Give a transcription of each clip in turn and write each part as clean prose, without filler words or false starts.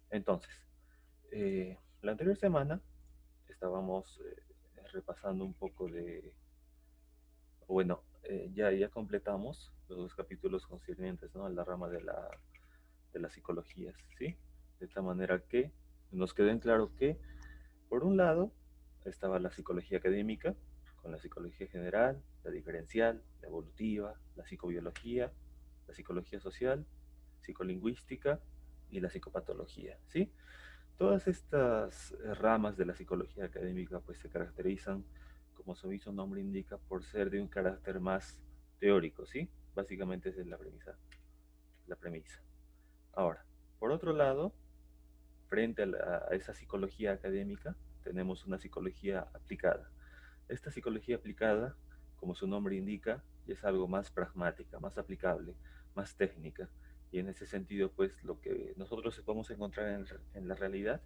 Entonces, la anterior semana estábamos repasando un poco de, bueno, ya completamos los dos capítulos concernientes, ¿no?, a la rama de las psicologías, ¿sí? De tal manera que nos quedó en claro que, por un lado, estaba la psicología académica, con la psicología general, la diferencial, la evolutiva, la psicobiología, la psicología social, psicolingüística y la psicopatología, ¿sí? Todas estas ramas de la psicología académica pues se caracterizan, como su mismo nombre indica, por ser de un carácter más teórico, ¿sí? Básicamente esa es la premisa, la premisa. Ahora, por otro lado, frente a esa psicología académica, tenemos una psicología aplicada. Esta psicología aplicada, como su nombre indica, es algo más pragmática, más aplicable, más técnica. Y en ese sentido, pues lo que nosotros podemos encontrar en la realidad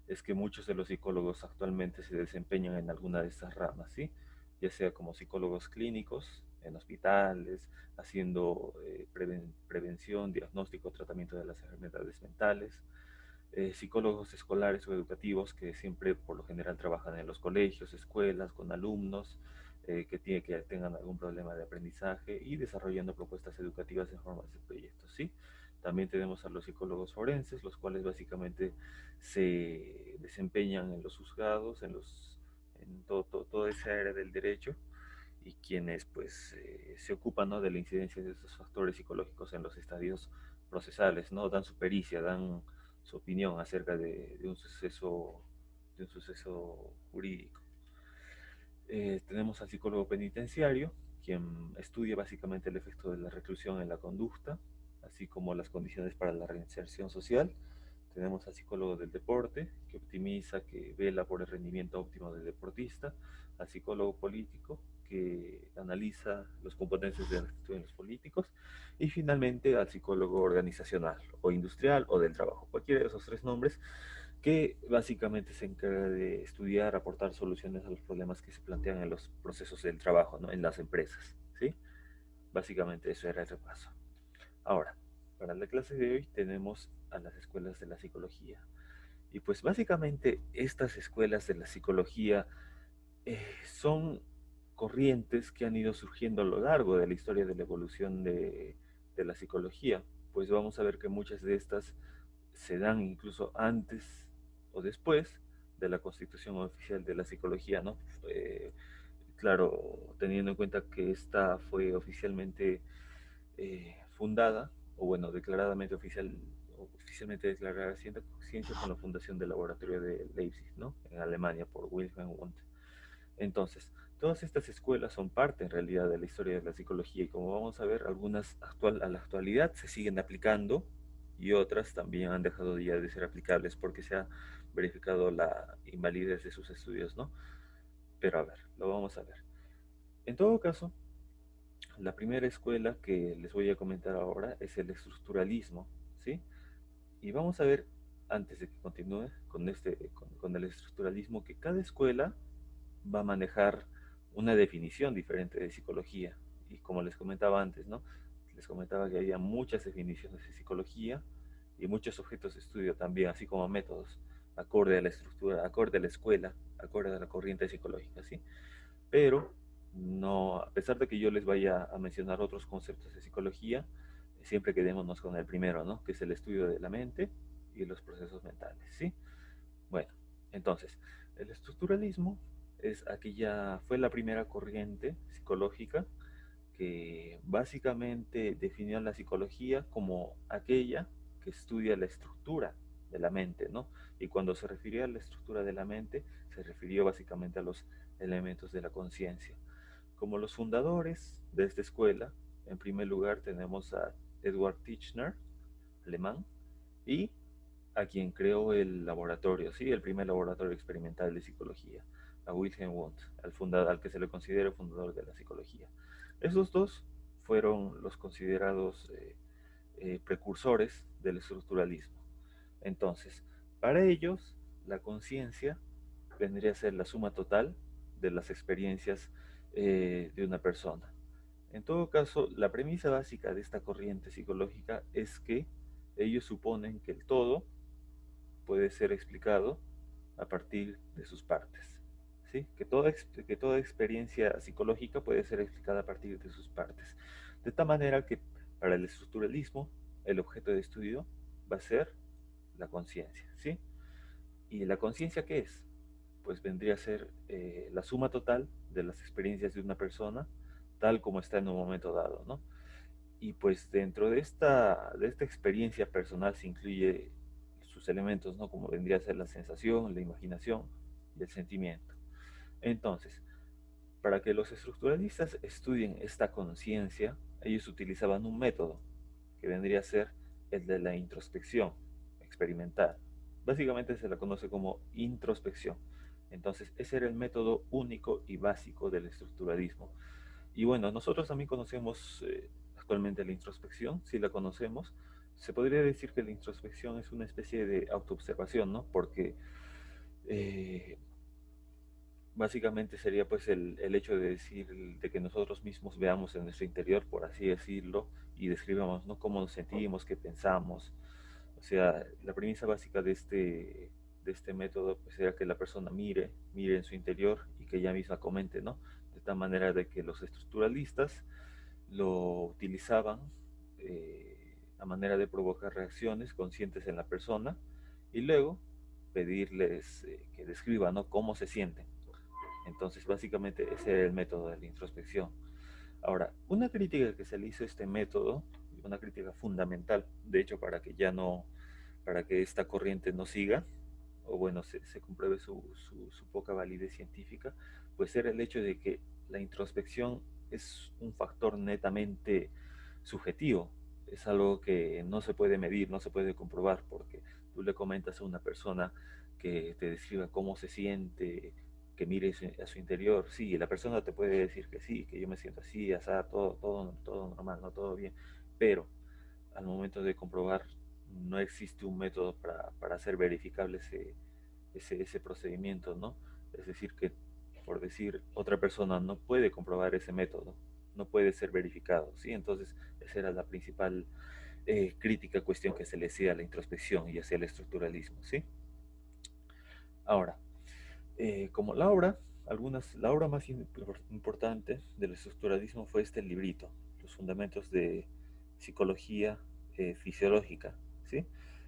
es que muchos de los psicólogos actualmente se desempeñan en alguna de estas ramas, ¿sí? Ya sea como psicólogos clínicos, en hospitales, haciendo prevención, diagnóstico, tratamiento de las enfermedades mentales, psicólogos escolares o educativos que siempre por lo general trabajan en los colegios, escuelas, con alumnos que tengan algún problema de aprendizaje y desarrollando propuestas educativas en forma de proyectos, ¿sí? También tenemos a los psicólogos forenses, los cuales básicamente se desempeñan en los juzgados, toda esa área del derecho, y quienes pues se ocupan, ¿no?, de la incidencia de estos factores psicológicos en los estadios procesales, ¿no? Dan su pericia, dan su opinión acerca de un suceso jurídico. Tenemos al psicólogo penitenciario, quien estudia básicamente el efecto de la reclusión en la conducta, así como las condiciones para la reinserción social. Tenemos al psicólogo del deporte, que optimiza, que vela por el rendimiento óptimo del deportista. Al psicólogo político, que analiza los componentes de la actitud en los políticos. Y finalmente al psicólogo organizacional o industrial o del trabajo. Cualquiera de esos tres nombres, que básicamente se encarga de estudiar, aportar soluciones a los problemas que se plantean en los procesos del trabajo, ¿no?, en las empresas, ¿sí? Básicamente eso era el repaso. Ahora, para la clase de hoy tenemos a las escuelas de la psicología. Y pues básicamente estas escuelas de la psicología son corrientes que han ido surgiendo a lo largo de la historia de la evolución de la psicología. Pues vamos a ver que muchas de estas se dan incluso antes o después de la constitución oficial de la psicología, ¿no? Eh, claro, teniendo en cuenta que esta fue oficialmente fundada, o bueno, oficialmente declarada ciencia con la fundación del laboratorio de Leipzig, ¿no?, en Alemania, por Wilhelm Wundt. Entonces, todas estas escuelas son parte en realidad de la historia de la psicología, y como vamos a ver, algunas a la actualidad se siguen aplicando y otras también han dejado ya de ser aplicables porque se ha verificado la invalidez de sus estudios, ¿no? Pero a ver, lo vamos a ver. En todo caso, la primera escuela que les voy a comentar ahora es el estructuralismo, ¿sí? Y vamos a ver, antes de que continúe con el estructuralismo, que cada escuela va a manejar una definición diferente de psicología. Y como les comentaba antes, ¿no? Les comentaba que había muchas definiciones de psicología y muchos objetos de estudio también, así como métodos, acorde a la estructura, acorde a la escuela, acorde a la corriente psicológica, ¿sí? Pero no, a pesar de que yo les vaya a mencionar otros conceptos de psicología, siempre quedémonos con el primero, ¿no?, que es el estudio de la mente y los procesos mentales, ¿sí? Bueno, entonces, el estructuralismo fue la primera corriente psicológica que básicamente definió la psicología como aquella que estudia la estructura de la mente, ¿no? Y cuando se refería a la estructura de la mente, se refirió básicamente a los elementos de la conciencia. Como los fundadores de esta escuela, en primer lugar tenemos a Edward Titchener, alemán, y a quien creó el laboratorio, ¿sí?, el primer laboratorio experimental de psicología, a Wilhelm Wundt, al que se le considera el fundador de la psicología. Esos dos fueron los considerados precursores del estructuralismo. Entonces, para ellos, la conciencia vendría a ser la suma total de las experiencias de una persona. En todo caso, la premisa básica de esta corriente psicológica es que ellos suponen que el todo puede ser explicado a partir de sus partes. ¿Sí? Que toda experiencia psicológica puede ser explicada a partir de sus partes. De tal manera que para el estructuralismo, el objeto de estudio va a ser la conciencia. ¿Sí? ¿Y la conciencia qué es? Pues vendría a ser la suma total de las experiencias de una persona, tal como está en un momento dado, ¿no? Y pues dentro de esta experiencia personal se incluye sus elementos, ¿no? Como vendría a ser la sensación, la imaginación y el sentimiento. Entonces, para que los estructuralistas estudien esta conciencia, ellos utilizaban un método que vendría a ser el de la introspección experimental. Básicamente se la conoce como introspección. Entonces, ese era el método único y básico del estructuralismo. Y bueno, nosotros también conocemos actualmente la introspección, si la conocemos. Se podría decir que la introspección es una especie de autoobservación, ¿no? Porque eh, básicamente sería pues el hecho de decir, de que nosotros mismos veamos en nuestro interior, por así decirlo, y describamos, ¿no? Cómo nos sentimos, qué pensamos. O sea, la premisa básica de este método pues era que la persona mire en su interior y que ella misma comente, ¿no? De tal manera de que los estructuralistas lo utilizaban a manera de provocar reacciones conscientes en la persona y luego pedirles que describan, ¿no? Cómo se sienten. Entonces, básicamente ese era el método de la introspección. Ahora, una crítica que se le hizo a este método, una crítica fundamental, de hecho, para que esta corriente no siga, o bueno, se compruebe su poca validez científica, pues era el hecho de que la introspección es un factor netamente subjetivo, es algo que no se puede medir, no se puede comprobar, porque tú le comentas a una persona que te describa cómo se siente, que mire a su interior, sí, la persona te puede decir que sí, que yo me siento así, así, todo normal, no todo bien, pero al momento de comprobar no existe un método para hacer verificable ese procedimiento, ¿no? Es decir, que por decir, otra persona no puede comprobar ese método, no puede ser verificado, ¿sí? Entonces, esa era la principal crítica, cuestión que se le hacía a la introspección y hacia el estructuralismo, ¿sí? Ahora, como la obra más importante del estructuralismo fue este librito, Los Fundamentos de Psicología Fisiológica, ¿sí?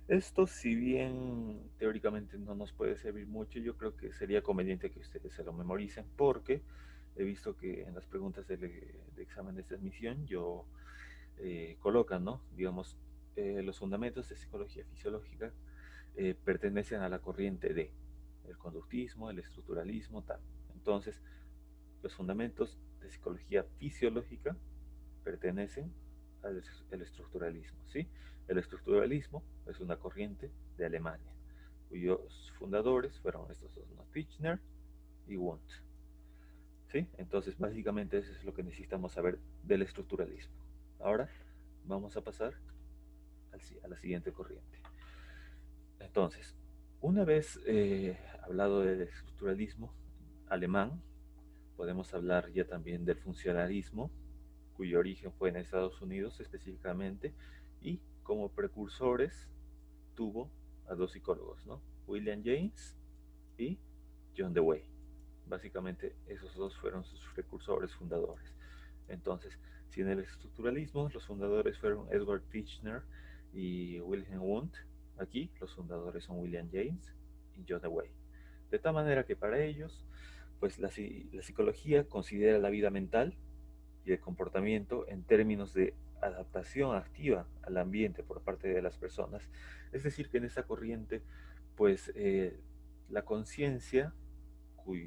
Esto, si bien teóricamente no nos puede servir mucho, yo creo que sería conveniente que ustedes se lo memoricen porque he visto que en las preguntas de examen de esta admisión colocan, ¿no? Digamos, los fundamentos de psicología fisiológica pertenecen a la corriente de el conductismo, el estructuralismo, tal. Entonces, los fundamentos de psicología fisiológica pertenecen al estructuralismo, ¿sí? El estructuralismo es una corriente de Alemania, cuyos fundadores fueron estos dos, ¿no? Titchener y Wundt, ¿sí? Entonces, básicamente eso es lo que necesitamos saber del estructuralismo. Ahora vamos a pasar a la siguiente corriente. Entonces, una vez hablado del estructuralismo alemán, podemos hablar ya también del funcionalismo, cuyo origen fue en Estados Unidos específicamente, y como precursores tuvo a dos psicólogos, ¿no? William James y John Dewey. Básicamente esos dos fueron sus precursores fundadores. Entonces, si en el estructuralismo los fundadores fueron Edward Titchener y Wilhelm Wundt, aquí los fundadores son William James y John Dewey. De tal manera que para ellos, pues la psicología considera la vida mental y el comportamiento en términos de adaptación activa al ambiente por parte de las personas. Es decir, que en esta corriente, pues la conciencia,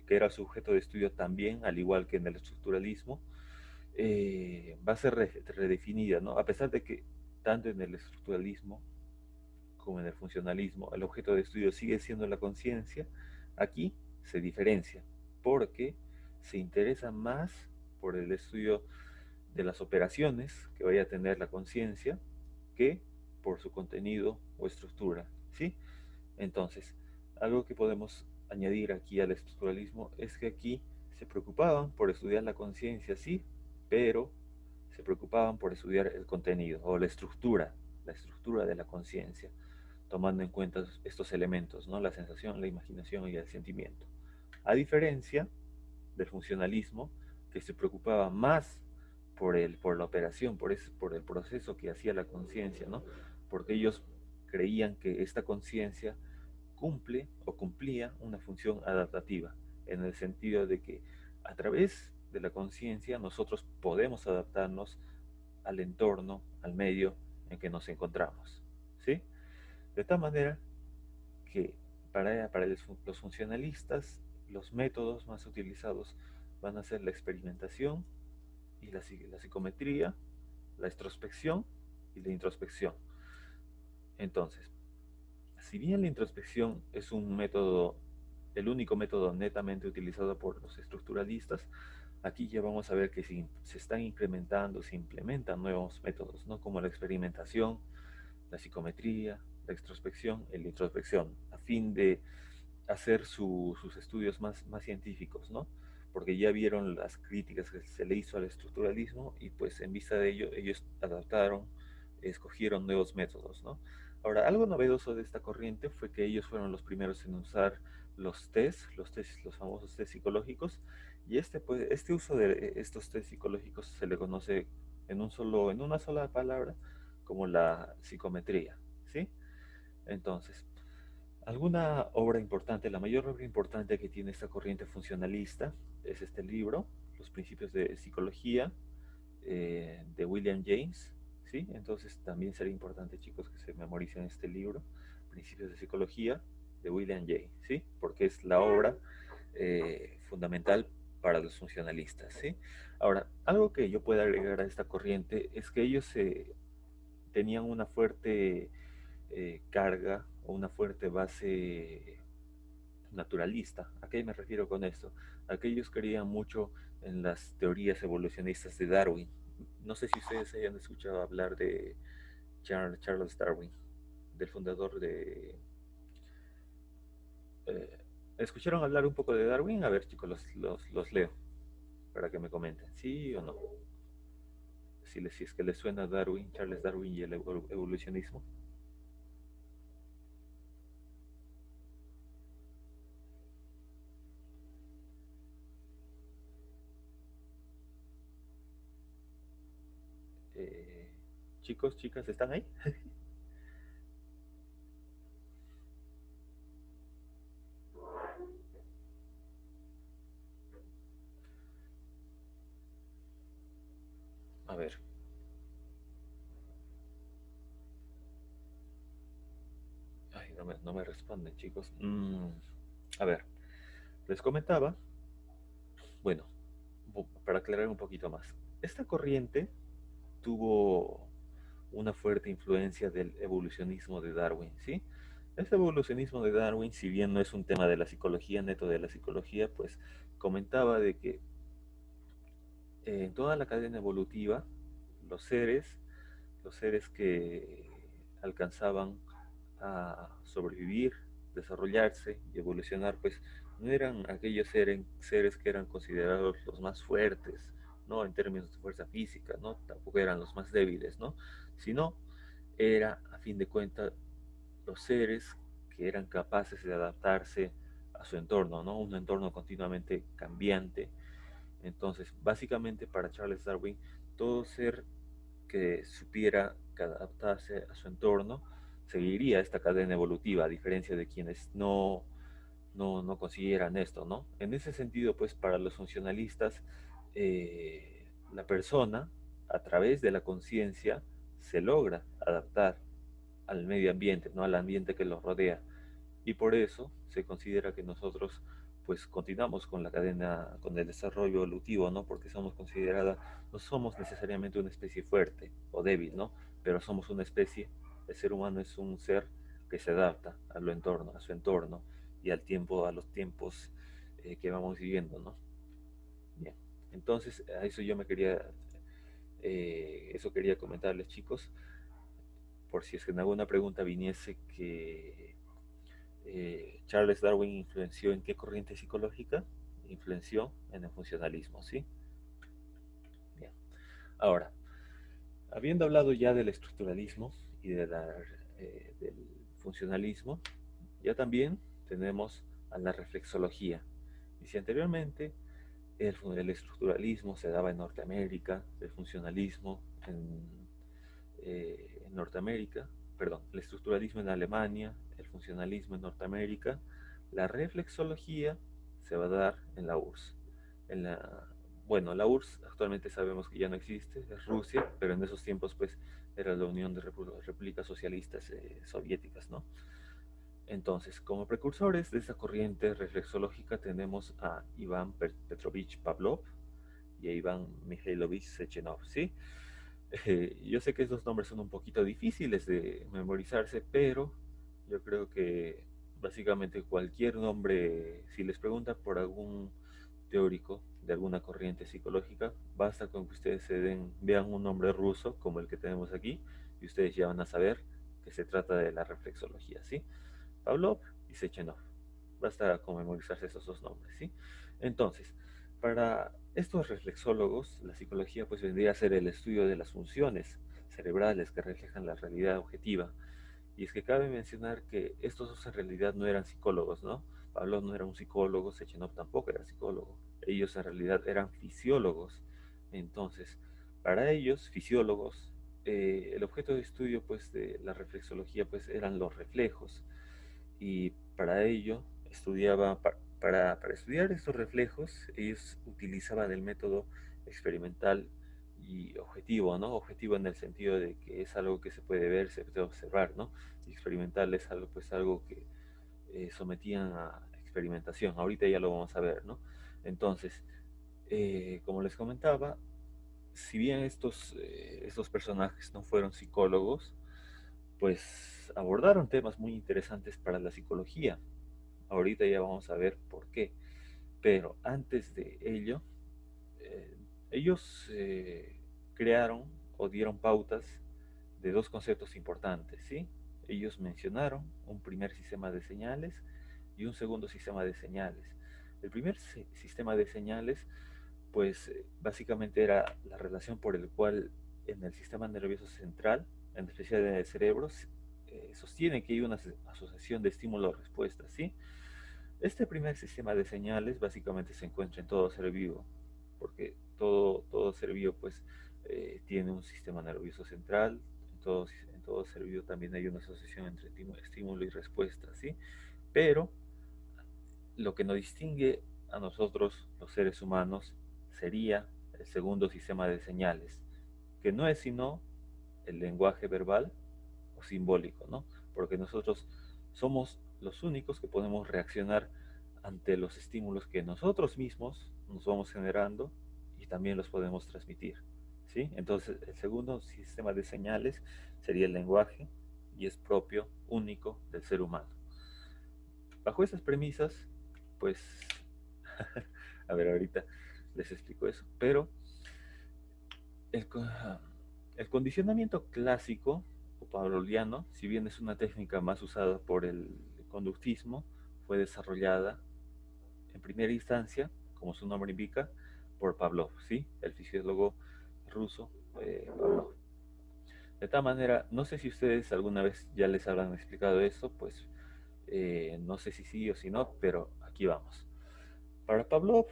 que era sujeto de estudio también, al igual que en el estructuralismo, va a ser redefinida, ¿no? A pesar de que tanto en el estructuralismo como en el funcionalismo el objeto de estudio sigue siendo la conciencia, aquí se diferencia porque se interesa más por el estudio de las operaciones que vaya a tener la conciencia que por su contenido o estructura, ¿sí? Entonces, algo que podemos añadir aquí al estructuralismo es que aquí se preocupaban por estudiar la conciencia, sí, pero se preocupaban por estudiar el contenido o la estructura de la conciencia. tomando en cuenta estos elementos, ¿no? La sensación, la imaginación y el sentimiento. A diferencia del funcionalismo, que se preocupaba más por la operación, por el proceso que hacía la conciencia, ¿no? Porque ellos creían que esta conciencia cumple o cumplía una función adaptativa, en el sentido de que a través de la conciencia nosotros podemos adaptarnos al entorno, al medio en que nos encontramos, ¿sí? De tal manera que para los funcionalistas los métodos más utilizados van a ser la experimentación y la psicometría, la extrospección y la introspección. Entonces, si bien la introspección es un método, el único método netamente utilizado por los estructuralistas, aquí ya vamos a ver que se están incrementando, se implementan nuevos métodos, ¿no? Como la experimentación, la psicometría, la extrospección y la introspección, a fin de hacer sus estudios más científicos, ¿no? Porque ya vieron las críticas que se le hizo al estructuralismo y pues en vista de ello ellos adaptaron, escogieron nuevos métodos, ¿no? Ahora, algo novedoso de esta corriente fue que ellos fueron los primeros en usar los famosos test psicológicos, y este uso de estos test psicológicos se le conoce en una sola palabra como la psicometría, ¿sí? Entonces, alguna obra importante, la mayor obra importante que tiene esta corriente funcionalista es este libro, Los Principios de Psicología, de William James, ¿sí? Entonces también sería importante, chicos, que se memoricen este libro, Principios de Psicología, de William James, ¿sí? Porque es la obra fundamental para los funcionalistas, ¿sí? Ahora, algo que yo pueda agregar a esta corriente es que ellos tenían una fuerte carga o una fuerte base naturalista. ¿A qué me refiero con esto? A que ellos creían mucho en las teorías evolucionistas de Darwin. No sé si ustedes hayan escuchado hablar de Charles Darwin, del fundador de... ¿Escucharon hablar un poco de Darwin? A ver, chicos, los leo para que me comenten, ¿sí o no? Si es que les suena Darwin, Charles Darwin y el evolucionismo. Eh, Chicos, chicas, ¿están ahí? A ver, ay, no me responden, chicos. A ver, les comentaba, bueno, para aclarar un poquito más. Esta corriente tuvo una fuerte influencia del evolucionismo de Darwin, ¿sí? Este evolucionismo de Darwin, si bien no es un tema de la psicología, neto de la psicología, pues comentaba de que en toda la cadena evolutiva, los seres, los seres que alcanzaban a sobrevivir, desarrollarse y evolucionar, pues no eran aquellos seres que eran considerados los más fuertes, ¿no? En términos de fuerza física, ¿no? Tampoco eran los más débiles, ¿no? Sino era, a fin de cuentas, los seres que eran capaces de adaptarse a su entorno, ¿no? Un entorno continuamente cambiante. Entonces, básicamente para Charles Darwin, todo ser que supiera que adaptarse a su entorno seguiría esta cadena evolutiva, a diferencia de quienes no consiguieran esto, ¿no? En ese sentido, pues para los funcionalistas, la persona, a través de la conciencia, se logra adaptar al medio ambiente, ¿no? Al ambiente que los rodea. Y por eso se considera que nosotros pues continuamos con la cadena, con el desarrollo evolutivo, ¿no? Porque somos considerada, no somos necesariamente una especie fuerte o débil, ¿no? Pero somos una especie, el ser humano es un ser que se adapta a lo entorno, a su entorno y al tiempo, a los tiempos que vamos viviendo, ¿no? Bien, entonces a eso yo me quería, eso quería comentarles, chicos, por si es que en alguna pregunta viniese que Charles Darwin influenció en qué corriente psicológica, influenció en el funcionalismo, ¿sí? Bien. Ahora, habiendo hablado ya del estructuralismo y del funcionalismo, ya también tenemos a la reflexología. Y si anteriormente el estructuralismo se daba en Norteamérica, el funcionalismo en Norteamérica, perdón, el estructuralismo en Alemania, el funcionalismo en Norteamérica, la reflexología se va a dar en la URSS. En la, bueno, la URSS actualmente sabemos que ya no existe, es Rusia, pero en esos tiempos pues era la Unión de Repúblicas Socialistas Soviéticas, ¿no? Entonces, como precursores de esta corriente reflexológica tenemos a Iván Petrovich Pavlov y a Iván Mikhailovich Sechenov, ¿sí? Yo sé que estos nombres son un poquito difíciles de memorizarse, pero yo creo que básicamente cualquier nombre, si les preguntan por algún teórico de alguna corriente psicológica, basta con que ustedes vean un nombre ruso como el que tenemos aquí y ustedes ya van a saber que se trata de la reflexología, ¿sí? Pavlov y Sechenov. Basta con memorizarse esos dos nombres, ¿sí? Entonces, para estos reflexólogos, la psicología pues vendría a ser el estudio de las funciones cerebrales que reflejan la realidad objetiva. Y es que cabe mencionar que estos dos en realidad no eran psicólogos, ¿no? Pavlov no era un psicólogo, Sechenov tampoco era psicólogo. Ellos en realidad eran fisiólogos. Entonces, para ellos, fisiólogos, el objeto de estudio pues de la reflexología pues eran los reflejos y para ello para estudiar estos reflejos, ellos utilizaban el método experimental y objetivo, ¿no? Objetivo en el sentido de que es algo que se puede ver, se puede observar, ¿no? Y experimental es algo, pues, algo que sometían a experimentación. Ahorita ya lo vamos a ver, ¿no? Entonces, como les comentaba, si bien estos personajes no fueron psicólogos, pues abordaron temas muy interesantes para la psicología. Ahorita ya vamos a ver por qué. Pero antes de ello, eh, ellos crearon o dieron pautas de dos conceptos importantes, ¿sí? Ellos mencionaron un primer sistema de señales y un segundo sistema de señales. El primer sistema de señales, pues básicamente era la relación por el cual en el sistema nervioso central, en especial en el cerebro, sostiene que hay una asociación de estímulo-respuesta, ¿sí? Este primer sistema de señales básicamente se encuentra en todo ser vivo, porque todo ser vivo pues tiene un sistema nervioso central, en todo ser vivo también hay una asociación entre estímulo y respuesta, ¿sí? Pero lo que nos distingue a nosotros, los seres humanos, sería el segundo sistema de señales, que no es sino el lenguaje verbal o simbólico, ¿no? Porque nosotros somos los únicos que podemos reaccionar ante los estímulos que nosotros mismos nos vamos generando y también los podemos transmitir, ¿sí? Entonces, el segundo sistema de señales sería el lenguaje y es propio, único del ser humano. Bajo esas premisas, pues, a ver, ahorita les explico eso, pero el, el condicionamiento clásico o pavloviano, si bien es una técnica más usada por el conductismo, fue desarrollada en primera instancia, como su nombre indica, por Pavlov, ¿sí? El fisiólogo ruso Pavlov. De tal manera, no sé si ustedes alguna vez ya les habrán explicado esto, pues no sé si sí o si no, pero aquí vamos. Para Pavlov,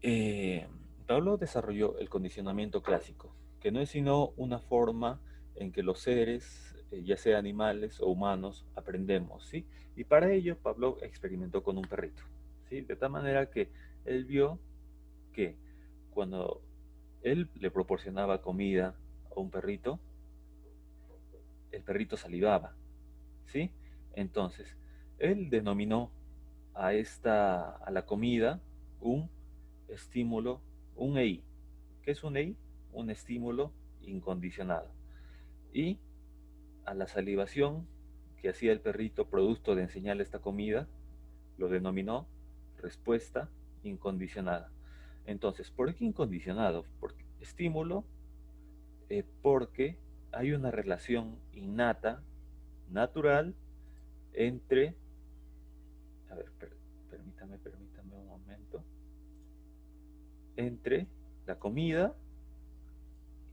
eh, Pavlov desarrolló el condicionamiento clásico, que no es sino una forma en que los seres, ya sea animales o humanos, aprendemos, ¿sí? Y para ello Pavlov experimentó con un perrito, ¿sí? De tal manera que él vio que cuando él le proporcionaba comida a un perrito, el perrito salivaba, ¿sí? Entonces, él denominó a la comida un estímulo, un EI. ¿Qué es un EI? Un estímulo incondicionado. Y a la salivación que hacía el perrito producto de enseñarle esta comida, lo denominó respuesta incondicionada. Entonces, ¿por qué incondicionado? Porque estímulo, porque hay una relación innata, natural, entre, a ver, permítame un momento, entre la comida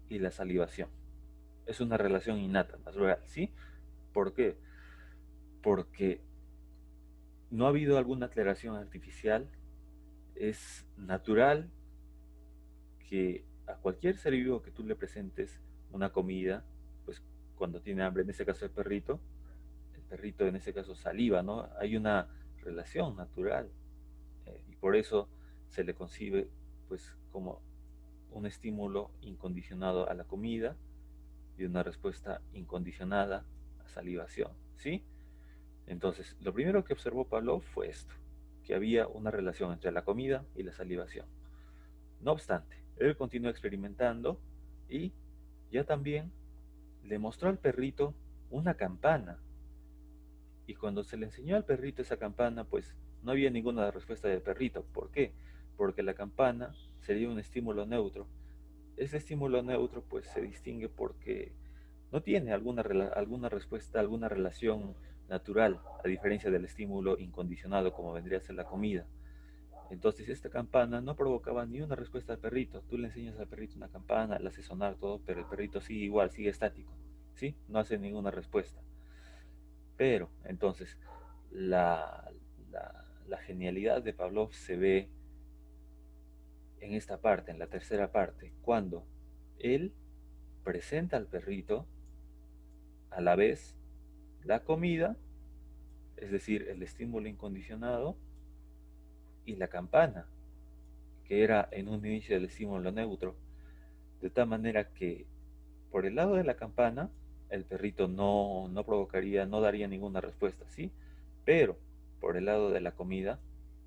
y la salivación. Es una relación innata, natural, ¿sí? ¿Por qué? porque no ha habido alguna aclaración artificial. Es natural que a cualquier ser vivo que tú le presentes una comida, pues cuando tiene hambre, en este caso el perrito en este caso saliva, ¿no? Hay una relación natural, y por eso se le concibe pues como un estímulo incondicionado a la comida y una respuesta incondicionada a salivación, ¿sí? Entonces, lo primero que observó Pavlov fue esto, que había una relación entre la comida y la salivación. No obstante, él continuó experimentando y ya también le mostró al perrito una campana. Y cuando se le enseñó al perrito esa campana, pues no había ninguna respuesta del perrito. ¿Por qué? Porque la campana sería un estímulo neutro. Ese estímulo neutro pues se distingue porque no tiene alguna respuesta, alguna relación natural, a diferencia del estímulo incondicionado como vendría a ser la comida. Entonces esta campana no provocaba ni una respuesta al perrito. Tú le enseñas al perrito una campana, le hace sonar todo, pero el perrito sigue igual, sigue estático, ¿sí? No hace ninguna respuesta. Pero entonces la, la genialidad de Pavlov se ve en esta parte, en la tercera parte, cuando él presenta al perrito a la vez la comida, es decir, el estímulo incondicionado, y la campana, que era en un inicio el estímulo neutro, de tal manera que por el lado de la campana el perrito no provocaría, no daría ninguna respuesta, ¿sí? Pero por el lado de la comida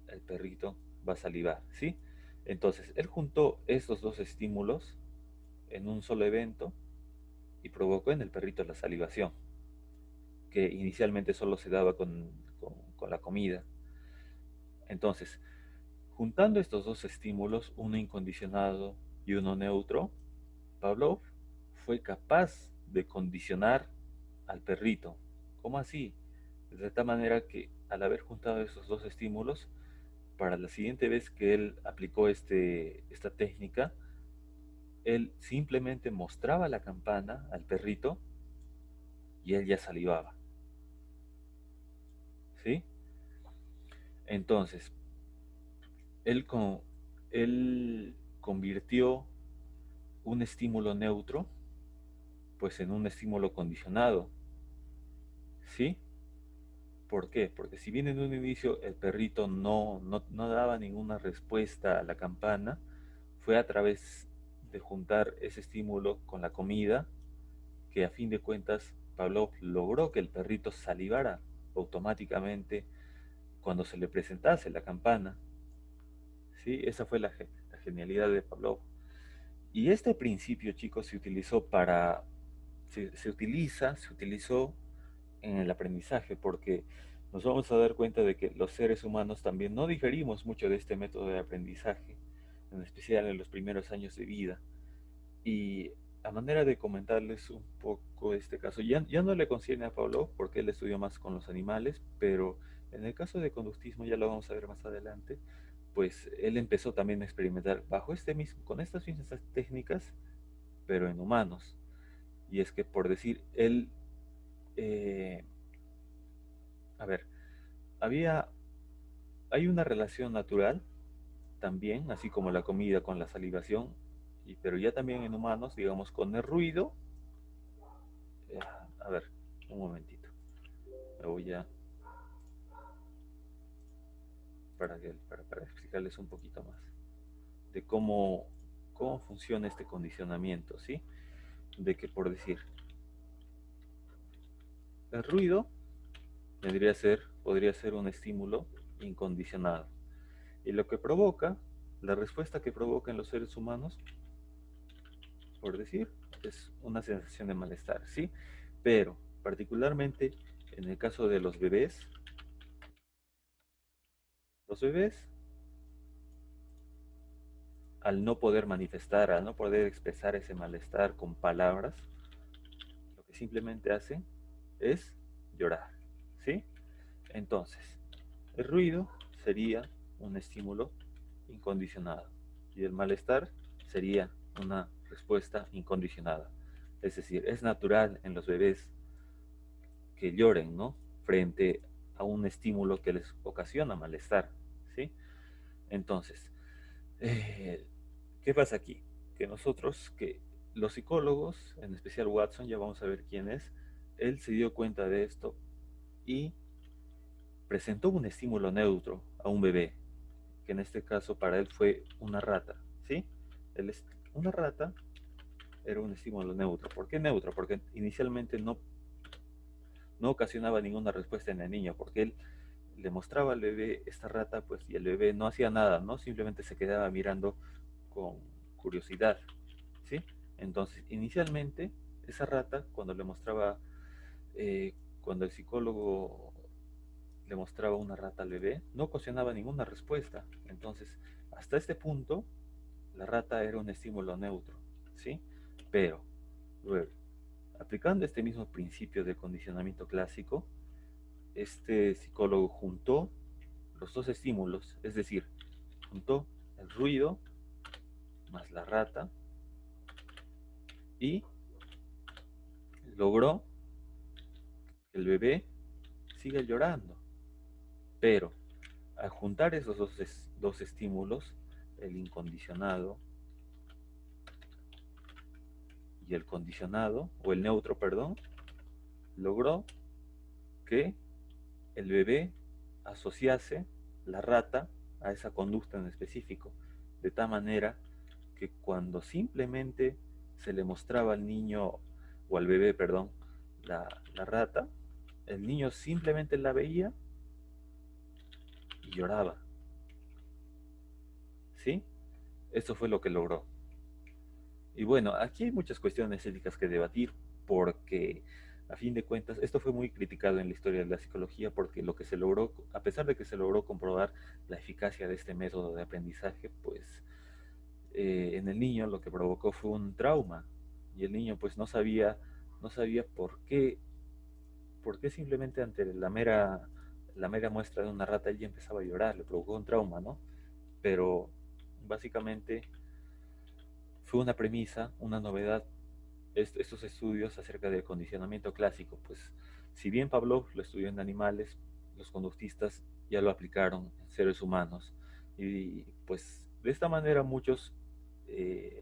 el perrito va a salivar, ¿sí? Entonces él juntó estos dos estímulos en un solo evento y provocó en el perrito la salivación, que inicialmente solo se daba con la comida. Entonces, juntando estos dos estímulos, uno incondicionado y uno neutro, Pavlov fue capaz de condicionar al perrito. ¿Cómo así? De tal manera que al haber juntado esos dos estímulos, para la siguiente vez que él aplicó esta técnica, él simplemente mostraba la campana al perrito y él ya salivaba, ¿sí? Entonces, él, con, él convirtió un estímulo neutro pues en un estímulo condicionado, ¿sí? ¿Por qué? Porque si bien en un inicio el perrito no daba ninguna respuesta a la campana, fue a través de juntar ese estímulo con la comida que a fin de cuentas Pavlov logró que el perrito salivara automáticamente cuando se le presentase la campana, ¿sí? Esa fue la genialidad de Pavlov. Y este principio, chicos, se utilizó se utilizó en el aprendizaje, porque nos vamos a dar cuenta de que los seres humanos también no diferimos mucho de este método de aprendizaje, en especial en los primeros años de vida. Y a manera de comentarles un poco este caso, ya no le concierne a Pablo porque él estudió más con los animales, pero en el caso de conductismo, ya lo vamos a ver más adelante, pues él empezó también a experimentar bajo con estas mismas técnicas, pero en humanos. Y es que por decir, él, eh, a ver, había, hay una relación natural también, así como la comida con la salivación, pero ya también en humanos, digamos, con el ruido. eh, a ver, un momentito. Me voy a, para explicarles un poquito más de cómo funciona este condicionamiento, ¿sí? De que por decir, el ruido podría ser un estímulo incondicionado. Y lo que provoca, la respuesta que provoca en los seres humanos, por decir, es una sensación de malestar, ¿sí? Pero particularmente en el caso de los bebés, al no poder manifestar, al no poder expresar ese malestar con palabras, lo que simplemente hacen es llorar, ¿sí? Entonces, el ruido sería un estímulo incondicionado y el malestar sería una respuesta incondicionada. Es decir, es natural en los bebés que lloren, ¿no? frente a un estímulo que les ocasiona malestar, ¿sí? Entonces, ¿qué pasa aquí? Que los psicólogos, en especial Watson, ya vamos a ver quién es, él se dio cuenta de esto y presentó un estímulo neutro a un bebé, que en este caso para él fue una rata, ¿sí? Una rata era un estímulo neutro. ¿Por qué neutro? Porque inicialmente no ocasionaba ninguna respuesta en el niño, porque él le mostraba al bebé esta rata, pues, y el bebé no hacía nada, ¿no? Simplemente se quedaba mirando con curiosidad, ¿sí? Entonces, inicialmente, esa rata, cuando el psicólogo le mostraba una rata al bebé, no ocasionaba ninguna respuesta. Entonces, hasta este punto, la rata era un estímulo neutro, ¿sí? Pero, luego, aplicando este mismo principio de condicionamiento clásico, este psicólogo juntó los dos estímulos, es decir, juntó el ruido más la rata y logró que el bebé siga llorando. Pero al juntar esos dos estímulos, el incondicionado y el condicionado, o el neutro, perdón, logró que el bebé asociase la rata a esa conducta en específico, de tal manera que cuando simplemente se le mostraba al niño, o al bebé, perdón, la rata, el niño simplemente la veía y lloraba, ¿sí? Eso fue lo que logró. Y bueno, aquí hay muchas cuestiones éticas que debatir, porque a fin de cuentas esto fue muy criticado en la historia de la psicología, porque lo que se logró, a pesar de que se logró comprobar la eficacia de este método de aprendizaje, pues en el niño lo que provocó fue un trauma, y el niño pues no sabía por qué simplemente ante la mera muestra de una rata él ya empezaba a llorar, le provocó un trauma, ¿no? Pero básicamente fue una premisa, una novedad, estos estudios acerca del condicionamiento clásico. Pues si bien Pavlov lo estudió en animales, los conductistas ya lo aplicaron en seres humanos. Y pues de esta manera muchos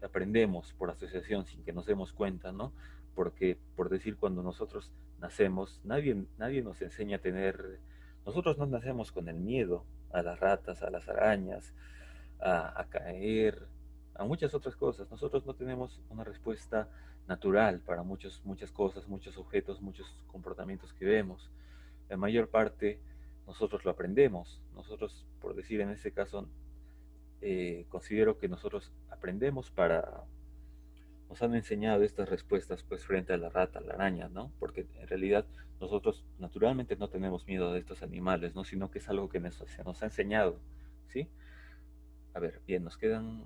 aprendemos por asociación sin que nos demos cuenta, ¿no? Porque, por decir, cuando nosotros nacemos, nadie nos enseña a nosotros no nacemos con el miedo a las ratas, a las arañas, a caer, a muchas otras cosas. Nosotros no tenemos una respuesta natural para muchas cosas, muchos objetos, muchos comportamientos que vemos. La mayor parte nosotros lo aprendemos. Nosotros, por decir en este caso, considero que nosotros aprendemos nos han enseñado estas respuestas pues frente a la rata, a la araña, ¿no? Porque en realidad nosotros naturalmente no tenemos miedo de estos animales, ¿no? Sino que es algo que se nos ha enseñado, ¿sí? A ver, bien, nos quedan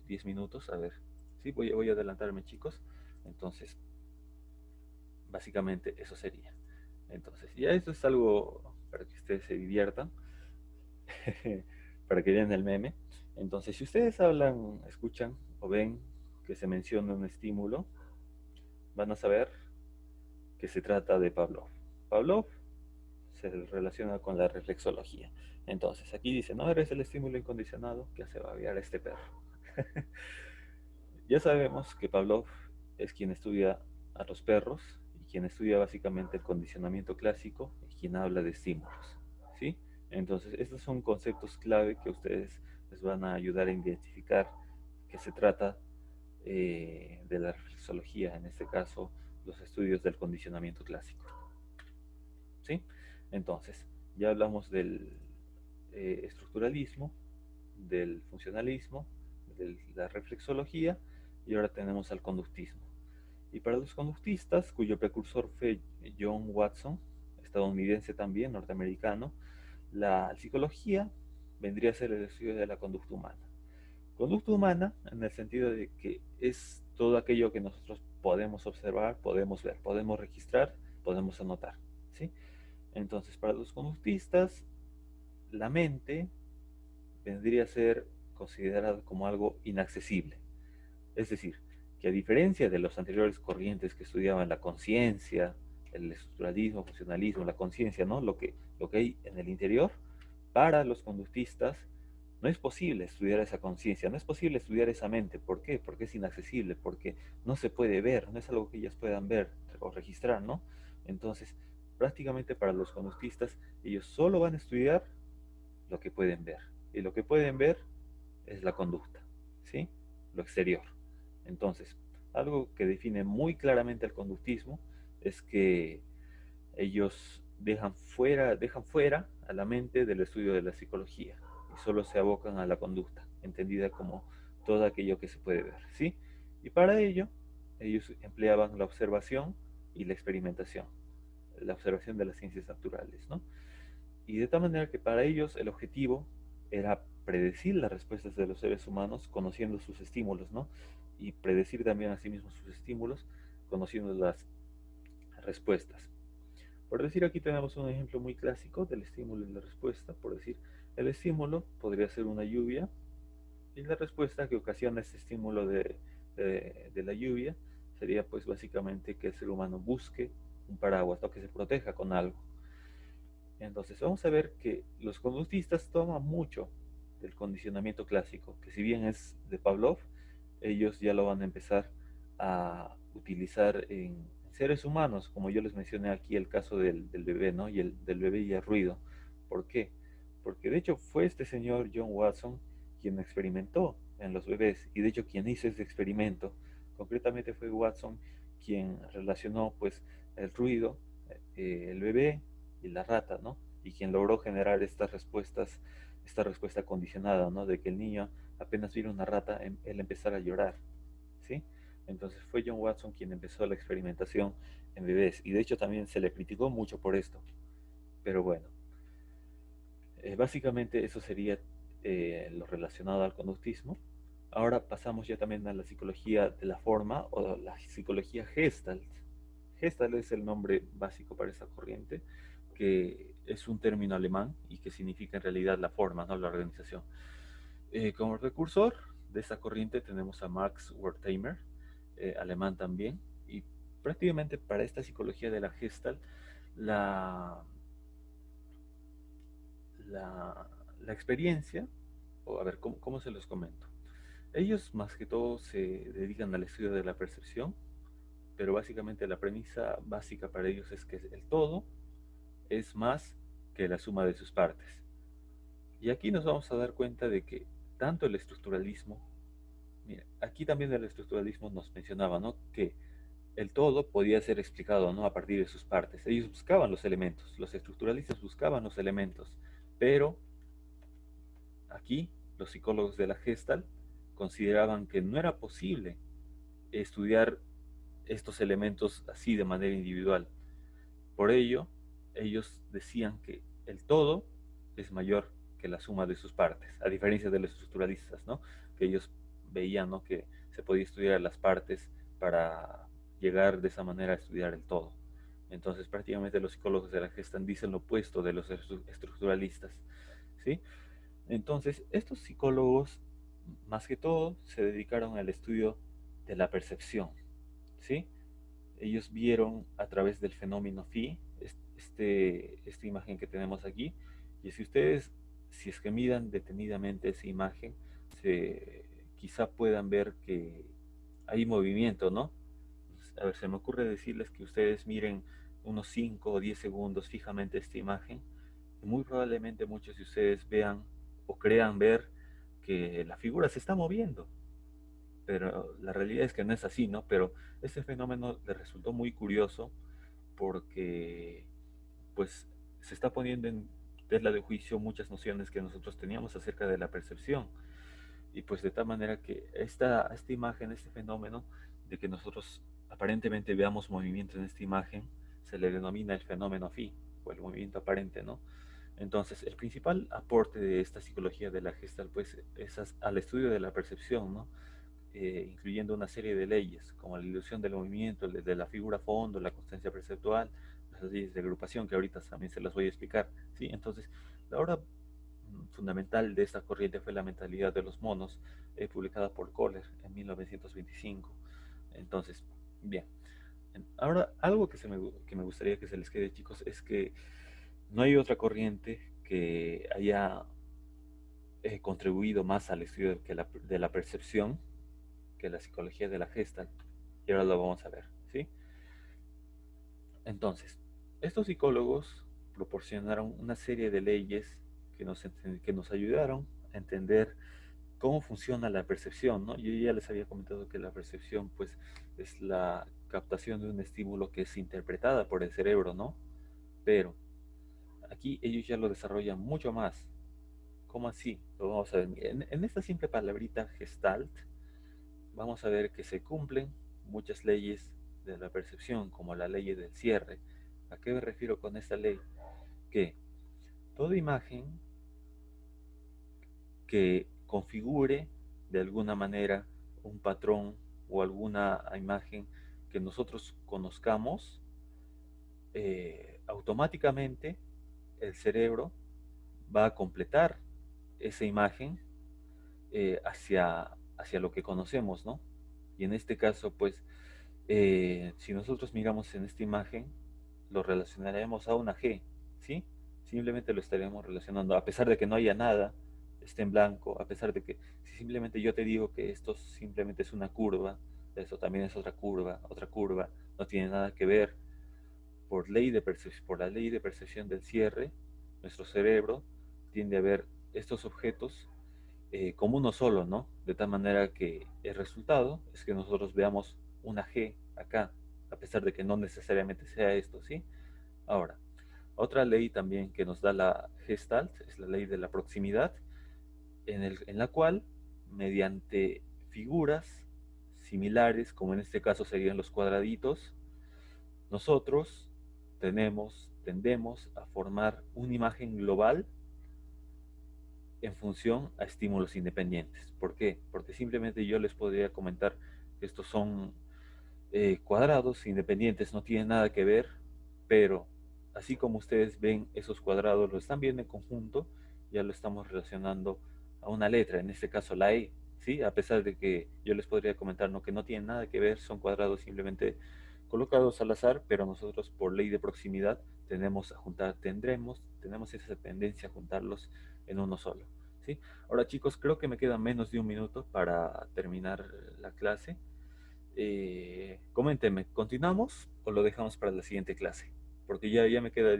10 minutos, a ver. Sí, voy a adelantarme, chicos. Entonces, básicamente eso sería. Entonces, ya esto es algo para que ustedes se diviertan, para que vean el meme. Entonces, si ustedes hablan, escuchan o ven que se menciona un estímulo, van a saber que se trata de Pavlov. Pavlov se relaciona con la reflexología. Entonces, aquí dice, no eres el estímulo incondicionado que hace babear a este perro. Ya sabemos que Pavlov es quien estudia a los perros y quien estudia básicamente el condicionamiento clásico y quien habla de estímulos, ¿sí? Entonces, estos son conceptos clave que a ustedes les van a ayudar a identificar que se trata de la reflexología, en este caso, los estudios del condicionamiento clásico, ¿sí? Entonces, ya hablamos del estructuralismo, del funcionalismo, de la reflexología, y ahora tenemos al conductismo. Y para los conductistas, cuyo precursor fue John Watson, estadounidense también, norteamericano, la psicología vendría a ser el estudio de la conducta humana. Conducta humana en el sentido de que es todo aquello que nosotros podemos observar, podemos ver, podemos registrar, podemos anotar, ¿sí? Entonces, para los conductistas, la mente vendría a ser considerada como algo inaccesible. Es decir, que a diferencia de los anteriores corrientes que estudiaban la conciencia, el estructuralismo, funcionalismo, la conciencia, ¿no? Lo que hay en el interior, para los conductistas no es posible estudiar esa conciencia, no es posible estudiar esa mente. ¿Por qué? Porque es inaccesible, porque no se puede ver, no es algo que ellas puedan ver o registrar, ¿no? Entonces, prácticamente para los conductistas, ellos solo van a estudiar lo que pueden ver. Y lo que pueden ver es la conducta, ¿sí? Lo exterior. Entonces, algo que define muy claramente el conductismo es que ellos dejan fuera a la mente del estudio de la psicología y solo se abocan a la conducta, entendida como todo aquello que se puede ver, ¿sí? Y para ello, ellos empleaban la observación y la experimentación, la observación de las ciencias naturales, ¿no? Y de tal manera que para ellos el objetivo era predecir las respuestas de los seres humanos conociendo sus estímulos, ¿no? Y predecir también a sí mismos sus estímulos conociendo las respuestas. Por decir, aquí tenemos un ejemplo muy clásico del estímulo y la respuesta. Por decir, el estímulo podría ser una lluvia y la respuesta que ocasiona ese estímulo de la lluvia sería pues básicamente que el ser humano busque un paraguas o que se proteja con algo. Entonces vamos a ver que los conductistas toman mucho del condicionamiento clásico, que si bien es de Pavlov, ellos ya lo van a empezar a utilizar en seres humanos, como yo les mencioné aquí el caso del bebé, ¿no? Y del bebé y el ruido. ¿Por qué? Porque de hecho fue este señor John Watson quien experimentó en los bebés y de hecho quien hizo ese experimento. Concretamente fue Watson quien relacionó pues el ruido, el bebé y la rata, ¿no? Y quien logró generar estas respuestas, esta respuesta condicionada, ¿no? De que el niño apenas viera una rata, él empezara a llorar, ¿sí? Entonces fue John Watson quien empezó la experimentación en bebés y de hecho también se le criticó mucho por esto. Pero bueno, básicamente eso sería lo relacionado al conductismo. Ahora pasamos ya también a la psicología de la forma o la psicología Gestalt. Gestalt es el nombre básico para esta corriente, que es un término alemán y que significa en realidad la forma, no la organización. Como precursor de esta corriente tenemos a Max Wertheimer, alemán también, y prácticamente para esta psicología de la Gestalt, la, la, la experiencia, o a ver, ¿cómo se los comento? Ellos más que todo se dedican al estudio de la percepción, pero básicamente la premisa básica para ellos es que el todo es más que la suma de sus partes. Y aquí nos vamos a dar cuenta de que tanto el estructuralismo, mira, aquí también el estructuralismo nos mencionaba, ¿no? Que el todo podía ser explicado, ¿no? A partir de sus partes. Ellos buscaban los elementos, los estructuralistas buscaban los elementos, pero aquí los psicólogos de la Gestalt consideraban que no era posible estudiar estos elementos así de manera individual. Por ello, ellos decían que el todo es mayor que la suma de sus partes, a diferencia de los estructuralistas, ¿no? Que ellos veían, ¿no? Que se podía estudiar las partes para llegar de esa manera a estudiar el todo. Entonces, prácticamente los psicólogos de la Gestalt dicen lo opuesto de los estructuralistas, ¿sí? Entonces, estos psicólogos, más que todo, se dedicaron al estudio de la percepción, ¿sí? Ellos vieron a través del fenómeno phi, esta imagen que tenemos aquí, y si ustedes, si es que miran detenidamente esa imagen, quizá puedan ver que hay movimiento, ¿no? A ver, se me ocurre decirles que ustedes miren unos 5 o 10 segundos fijamente esta imagen, y muy probablemente muchos de ustedes vean o crean ver que la figura se está moviendo, pero la realidad es que no es así, ¿no? Pero este fenómeno le resultó muy curioso porque pues se está poniendo en tela de juicio muchas nociones que nosotros teníamos acerca de la percepción. Y pues de tal manera que esta imagen, este fenómeno de que nosotros aparentemente veamos movimiento en esta imagen, se le denomina el fenómeno phi, o el movimiento aparente, ¿no? Entonces, el principal aporte de esta psicología de la Gestalt, pues, es al estudio de la percepción, ¿no? Incluyendo una serie de leyes, como la ilusión del movimiento, de la figura fondo, la constancia perceptual, las leyes de agrupación, que ahorita también se las voy a explicar, ¿sí? Entonces, la obra fundamental de esta corriente fue La mentalidad de los monos, publicada por Kohler en 1925. Entonces, bien, Ahora, algo que me gustaría que se les quede, chicos, es que no hay otra corriente que haya contribuido más al estudio de la percepción que la psicología de la Gestalt. Y ahora lo vamos a ver, ¿sí? Entonces, estos psicólogos proporcionaron una serie de leyes que nos ayudaron a entender cómo funciona la percepción, ¿no? Yo ya les había comentado que la percepción, pues, es la captación de un estímulo que es interpretada por el cerebro, ¿no? Pero aquí ellos ya lo desarrollan mucho más. ¿Cómo así? Lo vamos a ver. En esta simple palabrita gestalt, vamos a ver que se cumplen muchas leyes de la percepción, como la ley del cierre. ¿A qué me refiero con esta ley? Que toda imagen que configure de alguna manera un patrón o alguna imagen que nosotros conozcamos, automáticamente el cerebro va a completar esa imagen hacia lo que conocemos, ¿no? Y en este caso, pues, si nosotros miramos en esta imagen, lo relacionaremos a una G, ¿sí? Simplemente lo estaremos relacionando, a pesar de que no haya nada, esté en blanco, a pesar de que si simplemente yo te digo que esto simplemente es una curva, eso también es otra curva, no tiene nada que ver, por la ley de percepción del cierre, nuestro cerebro tiende a ver estos objetos como uno solo, ¿no? De tal manera que el resultado es que nosotros veamos una G acá, a pesar de que no necesariamente sea esto, ¿sí? Ahora, otra ley también que nos da la Gestalt es la ley de la proximidad, en la cual, mediante figuras similares, como en este caso serían los cuadraditos, nosotros tendemos a formar una imagen global en función a estímulos independientes. ¿Por qué? Porque simplemente yo les podría comentar que estos son cuadrados independientes, no tienen nada que ver, pero así como ustedes ven esos cuadrados, lo están viendo en conjunto, ya lo estamos relacionando a una letra, en este caso la E, ¿sí? A pesar de que yo les podría comentar no, que no tienen nada que ver, son cuadrados simplemente colocados al azar, pero nosotros por ley de proximidad tenemos esa tendencia a juntarlos en uno solo, ¿sí? Ahora chicos, creo que me queda menos de un minuto para terminar la clase. Coméntenme, ¿continuamos o lo dejamos para la siguiente clase? Porque ya me queda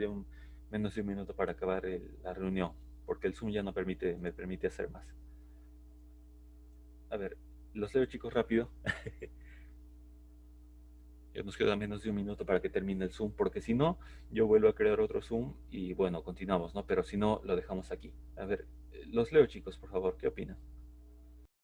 menos de un minuto para acabar la reunión, porque el Zoom ya no me permite hacer más. A ver, los leo chicos rápido. Ya nos queda menos de un minuto para que termine el Zoom, porque si no, yo vuelvo a crear otro Zoom y bueno, continuamos, ¿no? Pero si no, lo dejamos aquí. A ver, los leo chicos, por favor, ¿qué opinan?